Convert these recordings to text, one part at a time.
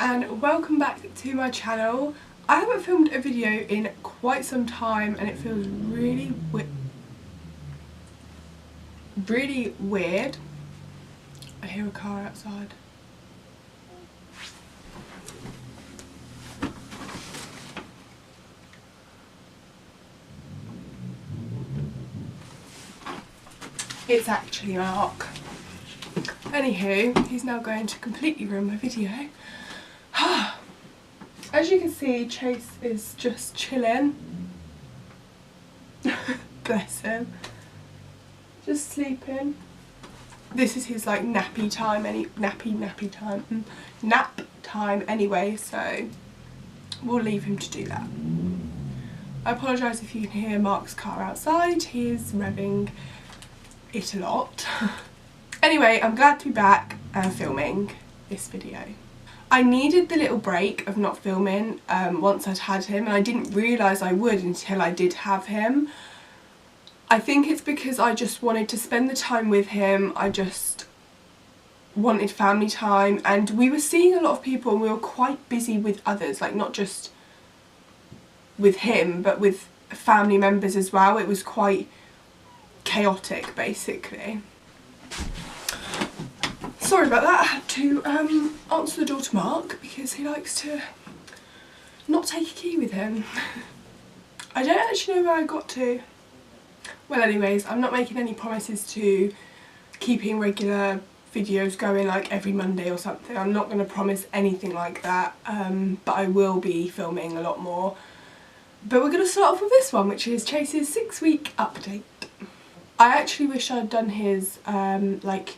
and welcome back to my channel. I haven't filmed a video in quite some time and it feels really weird. I hear a car outside. It's actually Mark. Anywho, he's now going to completely ruin my video. As you can see, Chase is just chilling. Bless him. Just sleeping. This is his like nappy time, nap time anyway, so we'll leave him to do that. I apologise if you can hear Mark's car outside. He is revving it a lot. Anyway, I'm glad to be back and filming this video. I needed the little break of not filming once I'd had him, and I didn't realise I would until I did have him. I think it's because I just wanted to spend the time with him. I just wanted family time, and we were seeing a lot of people and we were quite busy with others, like not just with him but with family members as well. It was quite chaotic basically. Sorry about that, I had to answer the door to Mark because he likes to not take a key with him. I don't actually know where I got to. Well anyways, I'm not making any promises to keeping regular videos going like every Monday or something. I'm not going to promise anything like that, but I will be filming a lot more. But we're going to start off with this one, which is Chase's 6-week update. I actually wish I'd done his like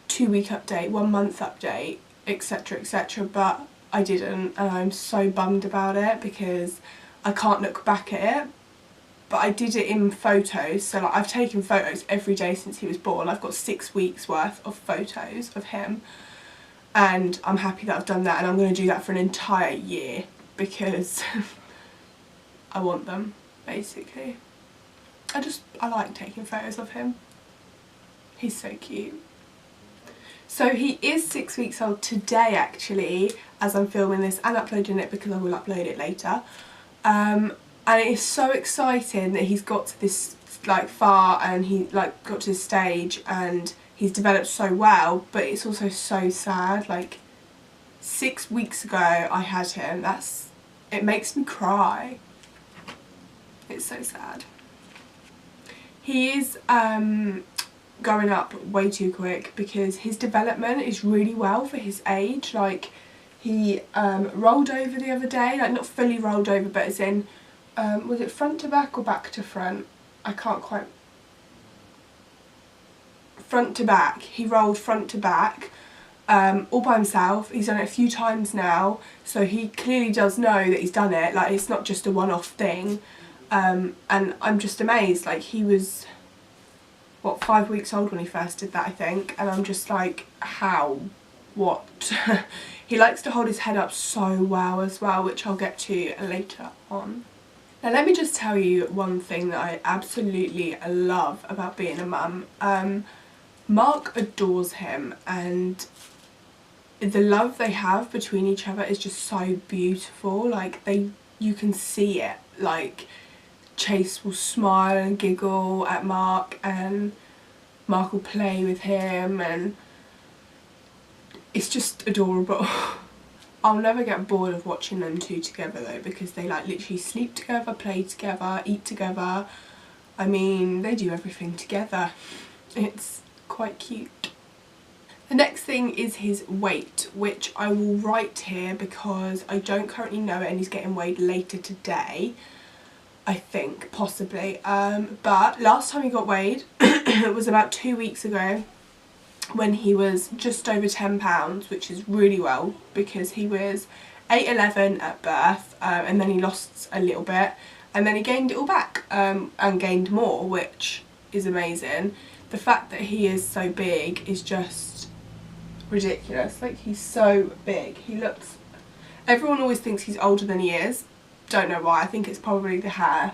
2-week update, 1-month update, etc, etc, but I didn't, and I'm so bummed about it because I can't look back at it. But I did it in photos, so like I've taken photos every day since he was born. I've got 6 weeks worth of photos of him, and I'm happy that I've done that, and I'm going to do that for an entire year because I want them, basically. I like taking photos of him. He's so cute. So he is 6 weeks old today actually, as I'm filming this and uploading it, because I will upload it later. And it is so exciting that he's got to this like far, and he like got to this stage and he's developed so well, but it's also so sad. Like 6 weeks ago I had him. It makes me cry. It's so sad. He is growing up way too quick because his development is really well for his age. Like he rolled over the other day, like not fully rolled over, but as in was it front to back or back to front? I can't quite. Front to back. He rolled front to back all by himself. He's done it a few times now, so he clearly does know that he's done it. Like it's not just a one-off thing. And I'm just amazed. Like he was, what, 5 weeks old when he first did that, I think, and I'm just like, how? What? He likes to hold his head up so well as well, which I'll get to later on. Now let me just tell you one thing that I absolutely love about being a mum. Mark adores him, and the love they have between each other is just so beautiful. Like you can see it. Like Chase will smile and giggle at Mark, and Mark will play with him, and it's just adorable. I'll never get bored of watching them two together though, because they like literally sleep together, play together, eat together. I mean, they do everything together. It's quite cute. The next thing is his weight, which I will write here because I don't currently know it, and he's getting weighed later today, I think, possibly. But last time he got weighed it was about 2 weeks ago, when he was just over 10 pounds, which is really well because he was 8'11" at birth, and then he lost a little bit, and then he gained it all back, and gained more, which is amazing. The fact that he is so big is just ridiculous. Like he's so big. He looks, everyone always thinks he's older than he is. Don't know why. I think it's probably the hair.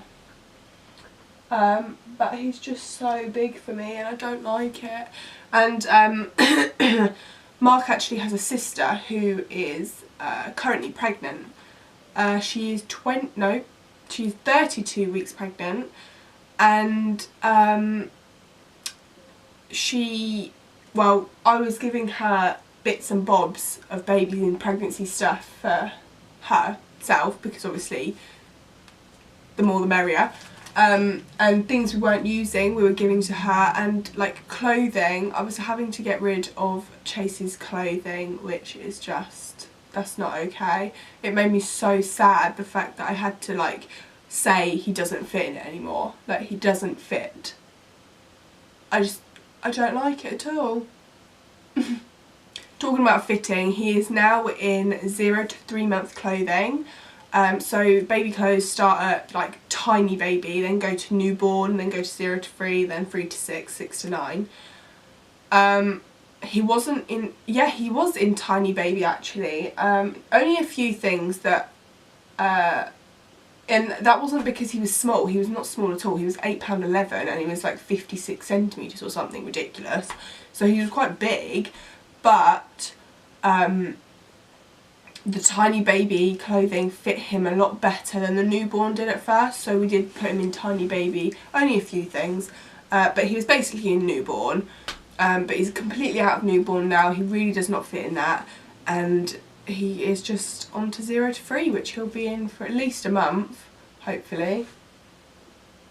But he's just so big for me and I don't like it. And Mark actually has a sister who is currently pregnant. She's 32 weeks pregnant, and I was giving her bits and bobs of baby and pregnancy stuff for herself, because obviously the more the merrier, and things we weren't using we were giving to her, and like clothing, I was having to get rid of Chase's clothing, which is just, that's not okay. It made me so sad, the fact that I had to like say he doesn't fit in it anymore, like he doesn't fit. I don't like it at all. Talking about fitting, he is now in 0 to 3 month clothing. So baby clothes start at like tiny baby, then go to newborn, then go to 0 to 3, then 3 to 6, 6 to 9. He wasn't in, yeah, he was in tiny baby actually. Only a few things that, and that wasn't because he was small. He was not small at all. He was £8.11 and he was like 56 centimetres or something ridiculous. So he was quite big, but the tiny baby clothing fit him a lot better than the newborn did at first. So we did put him in tiny baby, only a few things, but he was basically in newborn. But he's completely out of newborn now. He really does not fit in that, and he is just on to 0 to 3, which he'll be in for at least a month, hopefully.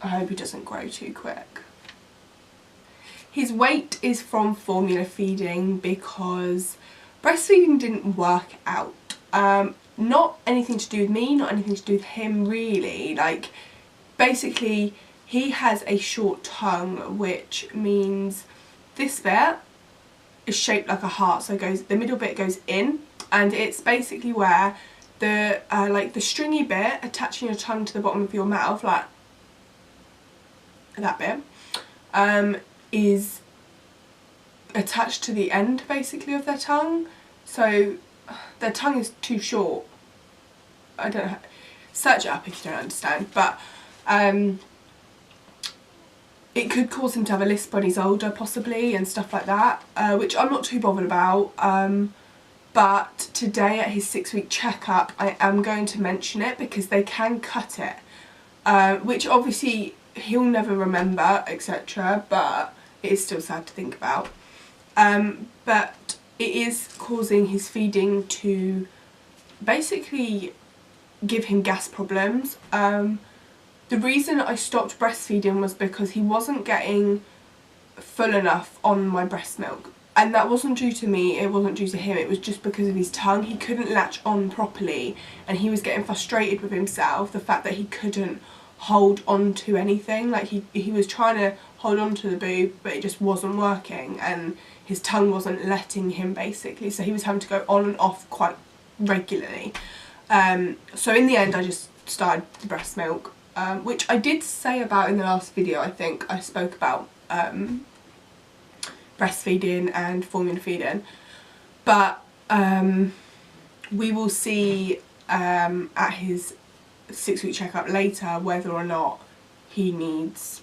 I hope he doesn't grow too quick. His weight is from formula feeding because breastfeeding didn't work out. Not anything to do with me, not anything to do with him really. Like, basically he has a short tongue, which means this bit is shaped like a heart, so the middle bit goes in, and it's basically where the like the stringy bit attaching your tongue to the bottom of your mouth, like that bit, is attached to the end basically of their tongue. So their tongue is too short. I don't know, search it up if you don't understand, but it could cause him to have a lisp when he's older possibly and stuff like that, which I'm not too bothered about. But today at his 6-week checkup I am going to mention it, because they can cut it, which obviously he'll never remember, etc, but it is still sad to think about. But it is causing his feeding to basically give him gas problems. The reason I stopped breastfeeding was because he wasn't getting full enough on my breast milk. And that wasn't due to me, it wasn't due to him, it was just because of his tongue. He couldn't latch on properly, and he was getting frustrated with himself, the fact that he couldn't hold on to anything. Like he was trying to hold on to the boob, but it just wasn't working, and his tongue wasn't letting him basically, so he was having to go on and off quite regularly. So in the end I just started the breast milk, which I did say about in the last video. I think I spoke about breastfeeding and formula feeding, but we will see at his 6-week checkup later whether or not he needs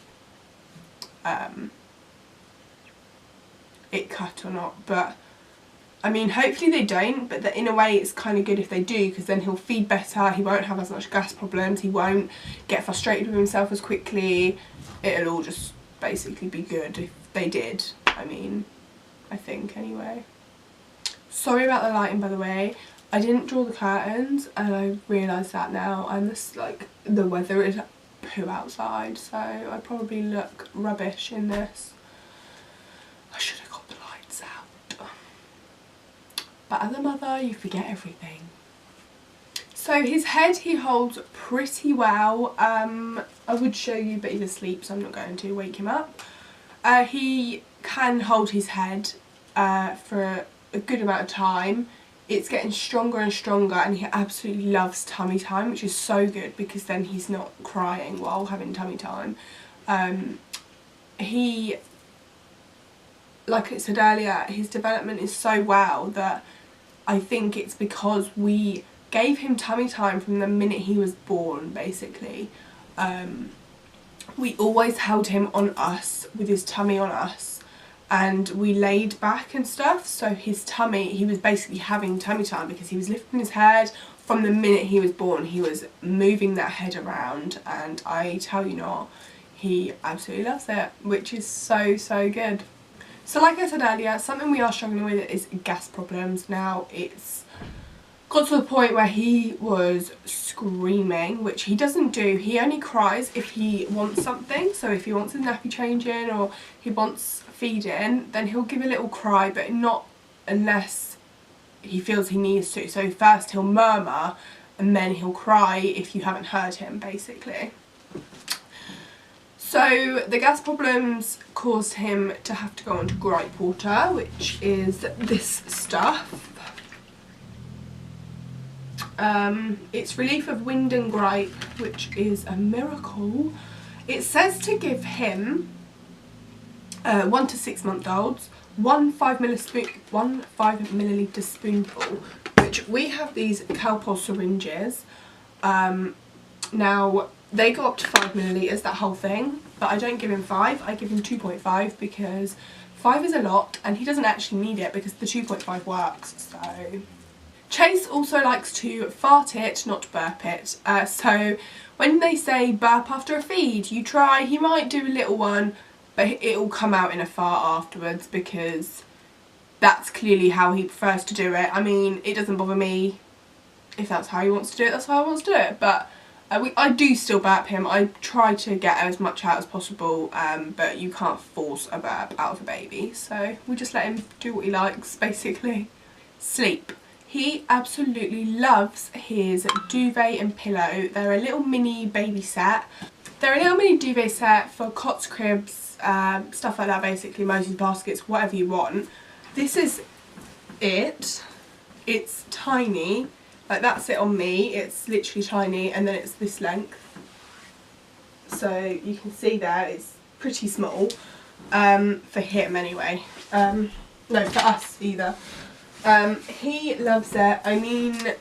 it cut or not. But I mean, hopefully they don't, but in a way it's kind of good if they do, because then he'll feed better, he won't have as much gas problems, he won't get frustrated with himself as quickly. It'll all just basically be good if they did. I mean, I think anyway. Sorry about the lighting, by the way. I didn't draw the curtains and I realise that now, and this, like, the weather is poo outside, so I probably look rubbish in this. I should have got the lights out. But as a mother, you forget everything. So his head he holds pretty well. I would show you, but he's asleep, so I'm not going to wake him up. He can hold his head for a good amount of time. It's getting stronger and stronger, and he absolutely loves tummy time, which is so good because then he's not crying while having tummy time. He, like I said earlier, his development is so well that I think it's because we gave him tummy time from the minute he was born, basically. We always held him on us, with his tummy on us, and we laid back and stuff, so his tummy, he was basically having tummy time because he was lifting his head. From the minute he was born, he was moving that head around, and I tell you not, he absolutely loves it, which is so, so good. So like I said earlier, something we are struggling with is gas problems. Now, it's got to the point where he was screaming, which he doesn't do. He only cries if he wants something. So if he wants his nappy changing or he wants feeding, then he'll give a little cry, but not unless he feels he needs to. So first he'll murmur and then he'll cry if you haven't heard him, basically. So the gas problems caused him to have to go on to gripe water, which is this stuff. It's relief of wind and gripe, which is a miracle. It says to give him 1 to 6 month olds one 5 milliliter spoonful, which we have these Calpol syringes. Now they go up to 5 millilitres, that whole thing, but I don't give him 5, I give him 2.5 because 5 is a lot and he doesn't actually need it because the 2.5 works. So Chase also likes to fart it, not burp it. So when they say burp after a feed, you try, he might do a little one, but it'll come out in a fart afterwards because that's clearly how he prefers to do it. I mean, it doesn't bother me if that's how he wants to do it, that's how he wants to do it. But I do still burp him. I try to get as much out as possible, but you can't force a burp out of a baby. So we just let him do what he likes, basically. Sleep. He absolutely loves his duvet and pillow. They're a little mini baby set. They're a little mini duvet set for cots, cribs, stuff like that, basically, Moses baskets, whatever you want. This is it. It's tiny. Like, that's it on me. It's literally tiny, and then it's this length. So you can see there, it's pretty small. For him anyway. No, for us either. He loves it. I mean,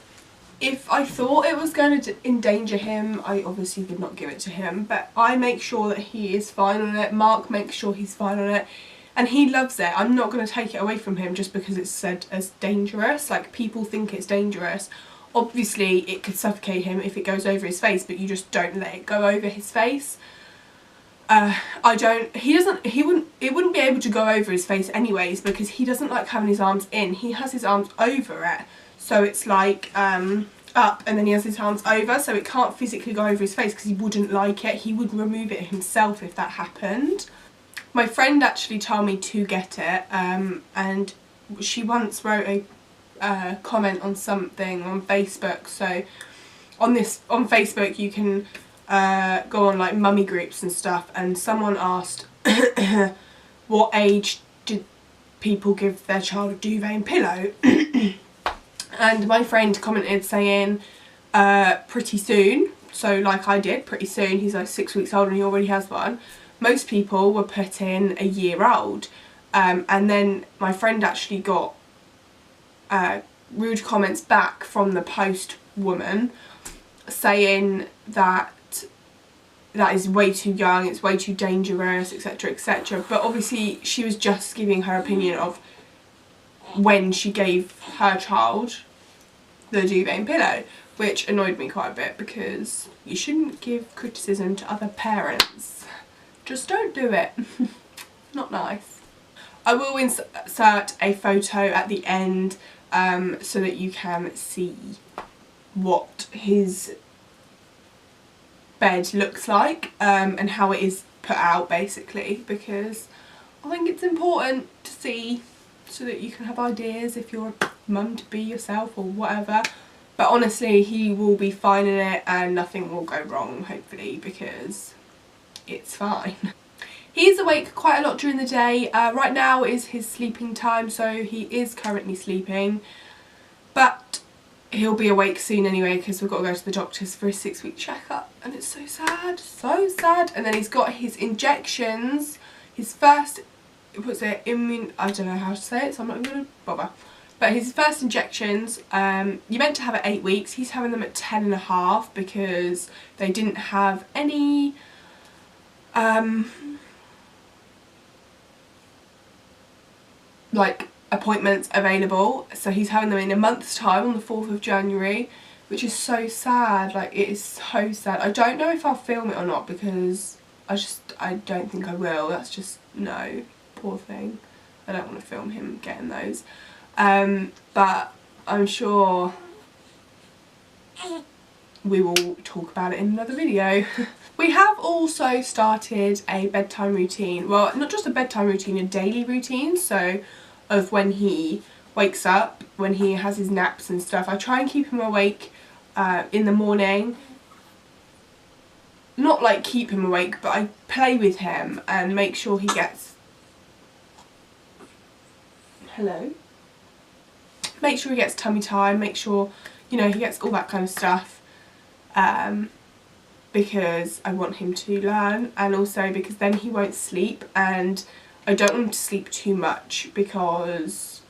if I thought it was going to endanger him, I obviously would not give it to him, but I make sure that he is fine on it. Mark makes sure he's fine on it, and he loves it. I'm not going to take it away from him just because it's said as dangerous. Like, people think it's dangerous. Obviously it could suffocate him if it goes over his face, but you just don't let it go over his face. It wouldn't be able to go over his face anyways because he doesn't like having his arms in. He has his arms over it, so it's like up, and then he has his arms over, so it can't physically go over his face because he wouldn't like it. He would remove it himself if that happened. My friend actually told me to get it, and she once wrote a comment on something on Facebook. So on Facebook you can go on like mummy groups and stuff, and someone asked what age did people give their child a duvet and pillow, and my friend commented saying pretty soon. So like I did, pretty soon. He's like 6 weeks old and he already has one. Most people were putting a year old, and then my friend actually got rude comments back from the post woman saying that that is way too young, it's way too dangerous, etc, etc. But obviously she was just giving her opinion of when she gave her child the duvet and pillow, which annoyed me quite a bit because you shouldn't give criticism to other parents. Just don't do it. Not nice. I will insert a photo at the end so that you can see what his bed looks like and how it is put out, basically, because I think it's important to see so that you can have ideas if you're a mum to be yourself or whatever. But honestly, he will be fine in it and nothing will go wrong, hopefully, because it's fine. He's awake quite a lot during the day. Right now is his sleeping time, so he is currently sleeping, but he'll be awake soon anyway because we've got to go to the doctors for his 6-week checkup, and it's so sad, so sad. And then he's got his injections, his first, what's it, I don't know how to say it, so I'm not going to bother. But his first injections, you're meant to have at 8 weeks. He's having them at 10.5 because they didn't have any like appointments available, so he's having them in a month's time on the 4th of January, which is so sad. Like, it is so sad. I don't know if I'll film it or not because I don't think I will. That's just, no, poor thing. I don't want to film him getting those. But I'm sure we will talk about it in another video. We have also started a bedtime routine. Well, not just a bedtime routine, a daily routine. So of when he wakes up, when he has his naps and stuff. I try and keep him awake in the morning. Not like keep him awake, but I play with him and make sure he gets... Hello? Make sure he gets tummy time, make sure, you know, he gets all that kind of stuff. Because I want him to learn, and also because then he won't sleep, and I don't want him to sleep too much because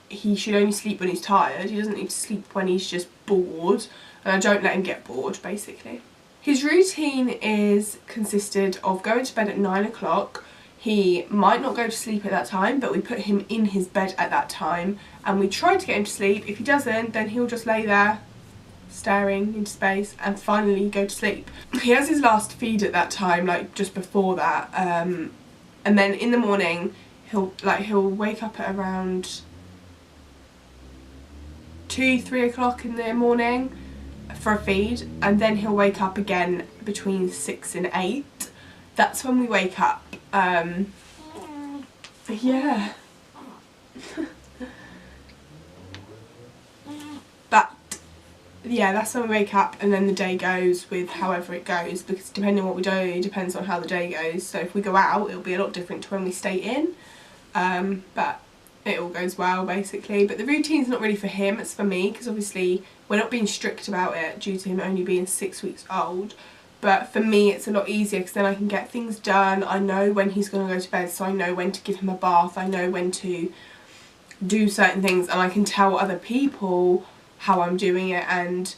he should only sleep when he's tired. He doesn't need to sleep when he's just bored, and I don't let him get bored, basically. His routine is consisted of going to bed at 9 o'clock. He might not go to sleep at that time, but we put him in his bed at that time and we try to get him to sleep. If he doesn't, then he'll just lay there staring into space and finally go to sleep. He has his last feed at that time, like just before that, and then in the morning he'll wake up at around 2-3 o'clock in the morning for a feed, and then he'll wake up again between 6 and 8. That's when we wake up. Yeah. But yeah, that's when we wake up, and then the day goes with however it goes, because depending on what we do, it depends on how the day goes. So if we go out, it'll be a lot different to when we stay in. But it all goes well, basically. But the routine's not really for him, it's for me, because obviously we're not being strict about it due to him only being 6 weeks old. But for me it's a lot easier because then I can get things done. I know when he's going to go to bed, so I know when to give him a bath, I know when to do certain things, and I can tell other people how I'm doing it. And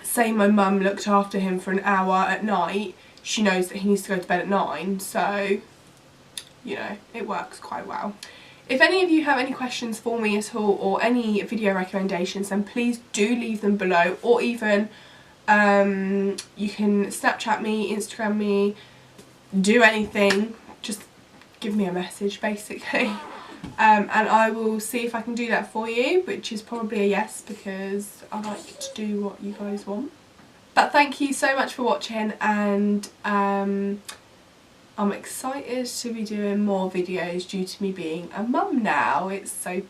say my mum looked after him for an hour at night, she knows that he needs to go to bed at 9, so you know, it works quite well. If any of you have any questions for me at all, or any video recommendations, then please do leave them below, or even you can Snapchat me, Instagram me, do anything, just give me a message basically. And I will see if I can do that for you, which is probably a yes, because I like to do what you guys want. But thank you so much for watching, and I'm excited to be doing more videos due to me being a mum now. It's so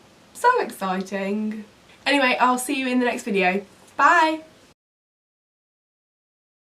exciting. Anyway, I'll see you in the next video. Bye!